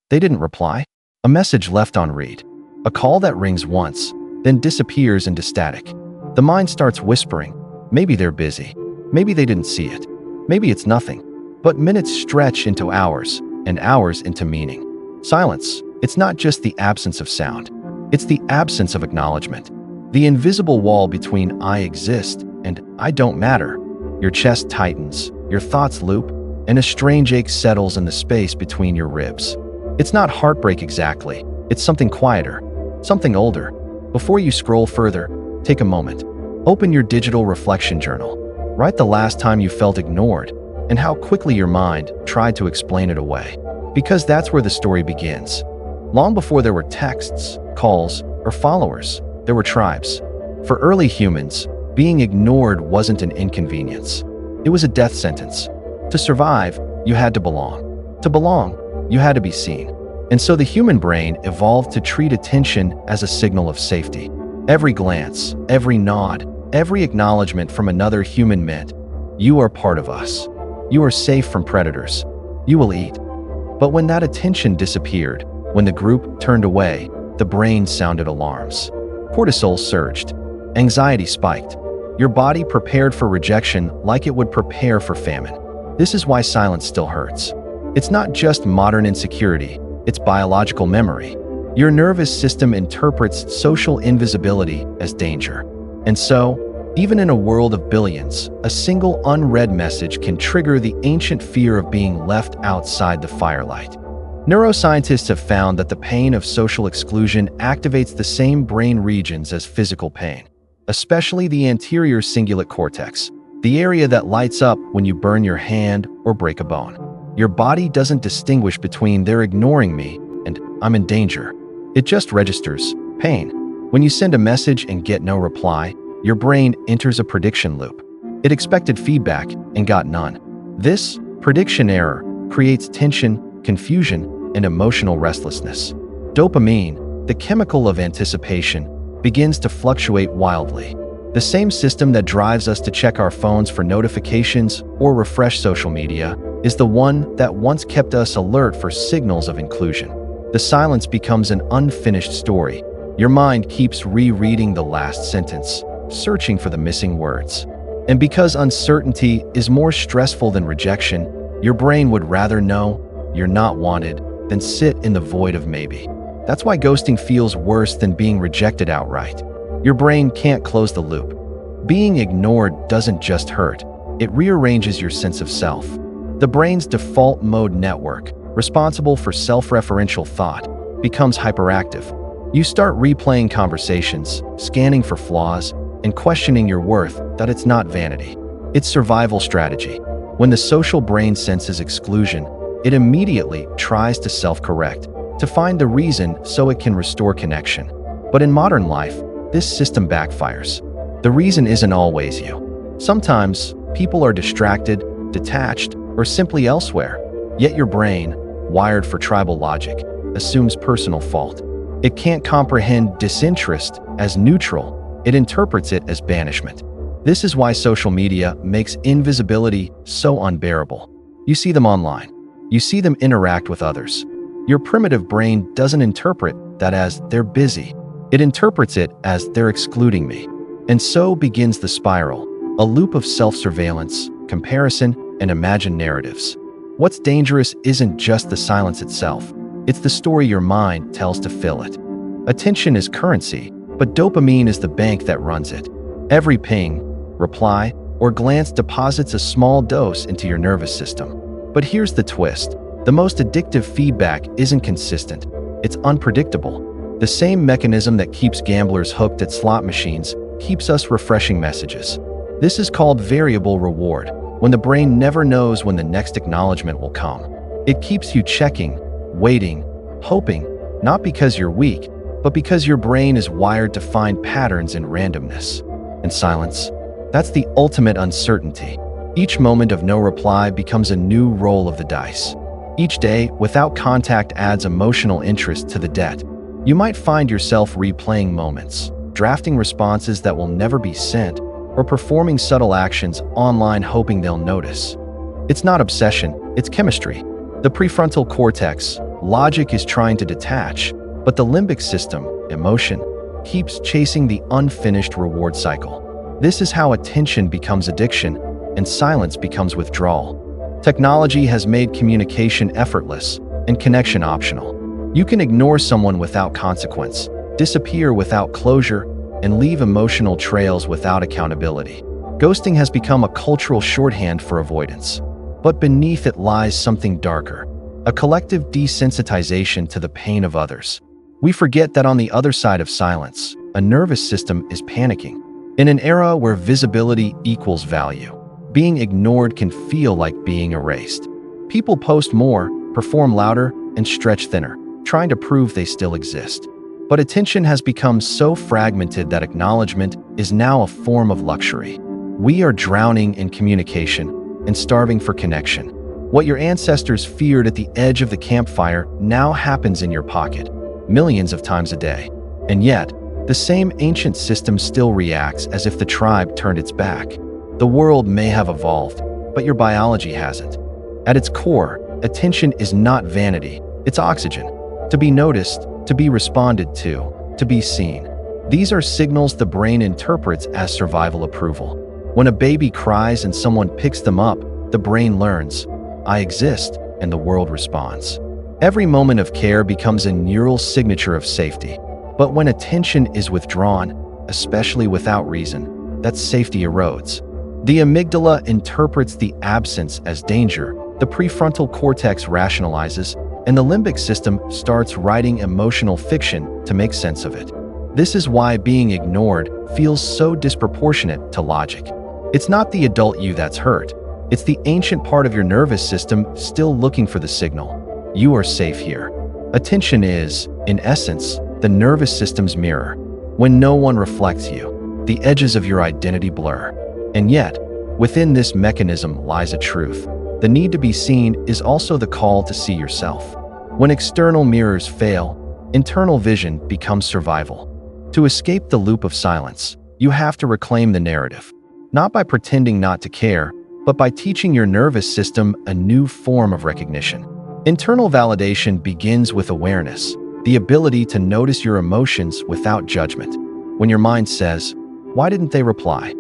They didn't reply. A message left on read. A call that rings once, then disappears into static. The mind starts whispering, maybe they're busy. Maybe they didn't see it. Maybe it's nothing. But minutes stretch into hours, and hours into meaning. Silence. It's not just the absence of sound. It's the absence of acknowledgement. The invisible wall between I exist and I don't matter. Your chest tightens, your thoughts loop, and a strange ache settles in the space between your ribs. It's not heartbreak exactly. It's something quieter, something older. Before you scroll further, take a moment. Open your digital reflection journal. Write the last time you felt ignored and how quickly your mind tried to explain it away. Because that's where the story begins. Long before there were texts, calls, or followers, there were tribes. For early humans, being ignored wasn't an inconvenience. It was a death sentence. To survive, you had to belong. To belong, you had to be seen. And so the human brain evolved to treat attention as a signal of safety. Every glance, every nod, every acknowledgement from another human meant, you are part of us. You are safe from predators. You will eat. But when that attention disappeared, when the group turned away, the brain sounded alarms. Cortisol surged. Anxiety spiked. Your body prepared for rejection like it would prepare for famine. This is why silence still hurts. It's not just modern insecurity, it's biological memory. Your nervous system interprets social invisibility as danger. And so, even in a world of billions, a single unread message can trigger the ancient fear of being left outside the firelight. Neuroscientists have found that the pain of social exclusion activates the same brain regions as physical pain, especially the anterior cingulate cortex, the area that lights up when you burn your hand or break a bone. Your body doesn't distinguish between "they're ignoring me" and "I'm in danger." It just registers pain. When you send a message and get no reply, your brain enters a prediction loop. It expected feedback and got none. This prediction error creates tension, confusion, and emotional restlessness. Dopamine, the chemical of anticipation, begins to fluctuate wildly. The same system that drives us to check our phones for notifications or refresh social media is the one that once kept us alert for signals of inclusion. The silence becomes an unfinished story. Your mind keeps rereading the last sentence, searching for the missing words. And because uncertainty is more stressful than rejection, your brain would rather know you're not wanted than sit in the void of maybe. That's why ghosting feels worse than being rejected outright. Your brain can't close the loop. Being ignored doesn't just hurt, it rearranges your sense of self. The brain's default mode network, responsible for self-referential thought, becomes hyperactive. You start replaying conversations, scanning for flaws, and questioning your worth that it's not vanity. It's survival strategy. When the social brain senses exclusion, it immediately tries to self-correct, to find the reason so it can restore connection. But in modern life, this system backfires. The reason isn't always you. Sometimes, people are distracted, detached, or simply elsewhere. Yet your brain, wired for tribal logic, assumes personal fault. It can't comprehend disinterest as neutral. It interprets it as banishment. This is why social media makes invisibility so unbearable. You see them online. You see them interact with others. Your primitive brain doesn't interpret that as "they're busy." It interprets it as "they're excluding me." And so begins the spiral, a loop of self-surveillance, comparison, and imagined narratives. What's dangerous isn't just the silence itself. It's the story your mind tells to fill it. Attention is currency, but dopamine is the bank that runs it. Every ping, reply, or glance deposits a small dose into your nervous system. But here's the twist. The most addictive feedback isn't consistent. It's unpredictable. The same mechanism that keeps gamblers hooked at slot machines keeps us refreshing messages. This is called variable reward, when the brain never knows when the next acknowledgement will come. It keeps you checking, waiting, hoping, not because you're weak, but because your brain is wired to find patterns in randomness. And silence, that's the ultimate uncertainty. Each moment of no reply becomes a new roll of the dice. Each day, without contact adds emotional interest to the debt. You might find yourself replaying moments, drafting responses that will never be sent, or performing subtle actions online hoping they'll notice. It's not obsession, it's chemistry. The prefrontal cortex, Logic is trying to detach, but the limbic system, emotion, keeps chasing the unfinished reward cycle. This is how attention becomes addiction and silence becomes withdrawal. Technology has made communication effortless and connection optional. You can ignore someone without consequence, disappear without closure, and leave emotional trails without accountability. Ghosting has become a cultural shorthand for avoidance. But beneath it lies something darker, a collective desensitization to the pain of others. We forget that on the other side of silence, a nervous system is panicking. In an era where visibility equals value, being ignored can feel like being erased. People post more, perform louder, and stretch thinner, trying to prove they still exist. But attention has become so fragmented that acknowledgement is now a form of luxury. We are drowning in communication and starving for connection. What your ancestors feared at the edge of the campfire now happens in your pocket, millions of times a day. And yet, the same ancient system still reacts as if the tribe turned its back. The world may have evolved, but your biology hasn't. At its core, attention is not vanity, it's oxygen. To be noticed, to be responded to be seen. These are signals the brain interprets as survival approval. When a baby cries and someone picks them up, the brain learns, I exist, and the world responds. Every moment of care becomes a neural signature of safety. But when attention is withdrawn, especially without reason, that safety erodes. The amygdala interprets the absence as danger, the prefrontal cortex rationalizes, and the limbic system starts writing emotional fiction to make sense of it. This is why being ignored feels so disproportionate to logic. It's not the adult you that's hurt. It's the ancient part of your nervous system still looking for the signal. You are safe here. Attention is, in essence, the nervous system's mirror. When no one reflects you, the edges of your identity blur. And yet, within this mechanism lies a truth. The need to be seen is also the call to see yourself. When external mirrors fail, internal vision becomes survival. To escape the loop of silence, you have to reclaim the narrative. Not by pretending not to care, but by teaching your nervous system a new form of recognition. Internal validation begins with awareness, the ability to notice your emotions without judgment. When your mind says, "Why didn't they reply?"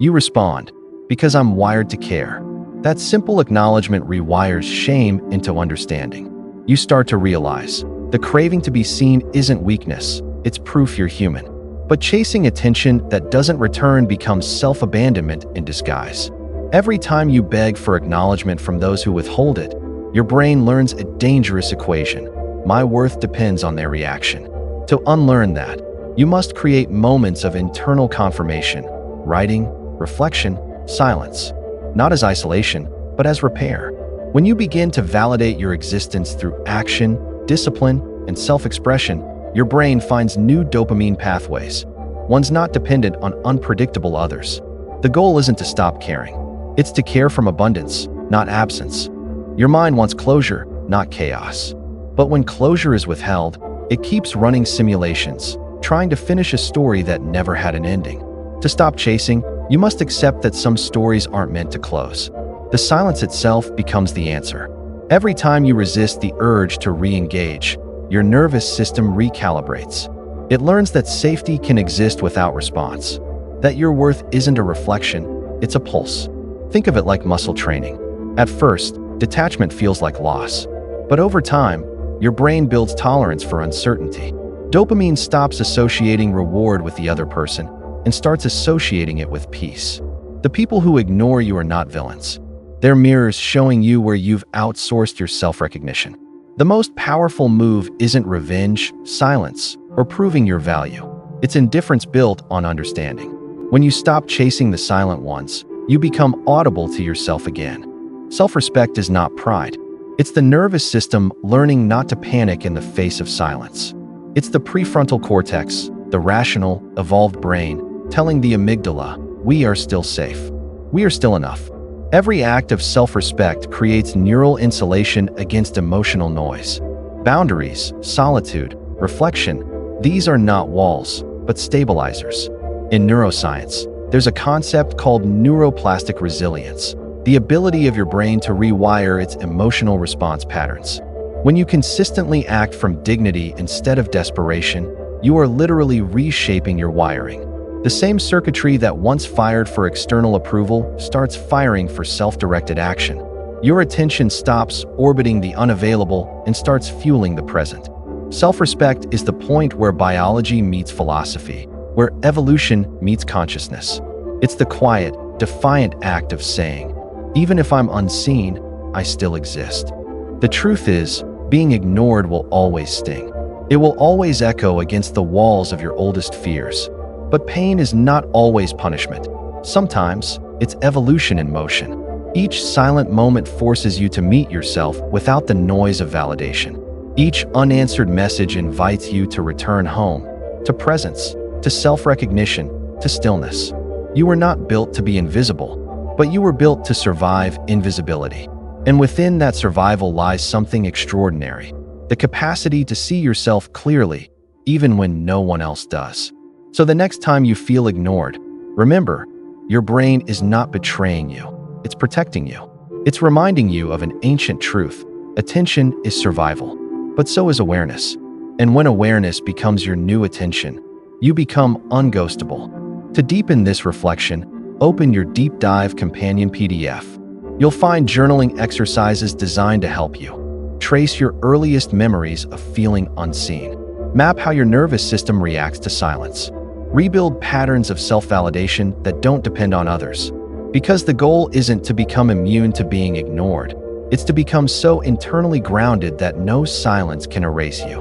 you respond, "Because I'm wired to care." That simple acknowledgement rewires shame into understanding. You start to realize, the craving to be seen isn't weakness, it's proof you're human. But chasing attention that doesn't return becomes self-abandonment in disguise. Every time you beg for acknowledgement from those who withhold it, your brain learns a dangerous equation. My worth depends on their reaction. To unlearn that, you must create moments of internal confirmation, writing, reflection, silence. Not as isolation, but as repair. When you begin to validate your existence through action, discipline, and self-expression, your brain finds new dopamine pathways, ones not dependent on unpredictable others. The goal isn't to stop caring. It's to care from abundance, not absence. Your mind wants closure, not chaos. But when closure is withheld, it keeps running simulations, trying to finish a story that never had an ending. To stop chasing, you must accept that some stories aren't meant to close. The silence itself becomes the answer. Every time you resist the urge to re-engage, your nervous system recalibrates. It learns that safety can exist without response, that your worth isn't a reflection, it's a pulse. Think of it like muscle training. At first, detachment feels like loss. But over time, your brain builds tolerance for uncertainty. Dopamine stops associating reward with the other person and starts associating it with peace. The people who ignore you are not villains. They're mirrors showing you where you've outsourced your self-recognition. The most powerful move isn't revenge, silence, or proving your value. It's indifference built on understanding. When you stop chasing the silent ones, you become audible to yourself again. Self-respect is not pride. It's the nervous system learning not to panic in the face of silence. It's the prefrontal cortex, the rational, evolved brain, telling the amygdala, we are still safe. We are still enough. Every act of self-respect creates neural insulation against emotional noise. Boundaries, solitude, reflection, these are not walls, but stabilizers. In neuroscience, there's a concept called neuroplastic resilience, the ability of your brain to rewire its emotional response patterns. When you consistently act from dignity instead of desperation, you are literally reshaping your wiring. The same circuitry that once fired for external approval starts firing for self-directed action. Your attention stops orbiting the unavailable and starts fueling the present. Self-respect is the point where biology meets philosophy, where evolution meets consciousness. It's the quiet, defiant act of saying, even if I'm unseen, I still exist. The truth is, being ignored will always sting. It will always echo against the walls of your oldest fears. But pain is not always punishment. Sometimes, it's evolution in motion. Each silent moment forces you to meet yourself without the noise of validation. Each unanswered message invites you to return home, to presence, to self-recognition, to stillness. You were not built to be invisible, but you were built to survive invisibility. And within that survival lies something extraordinary, the capacity to see yourself clearly, even when no one else does. So the next time you feel ignored, remember, your brain is not betraying you. It's protecting you. It's reminding you of an ancient truth. Attention is survival, but so is awareness. And when awareness becomes your new attention, you become unghostable. To deepen this reflection, open your Deep Dive Companion PDF. You'll find journaling exercises designed to help you. Trace your earliest memories of feeling unseen. Map how your nervous system reacts to silence. Rebuild patterns of self-validation that don't depend on others. Because the goal isn't to become immune to being ignored. It's to become so internally grounded that no silence can erase you.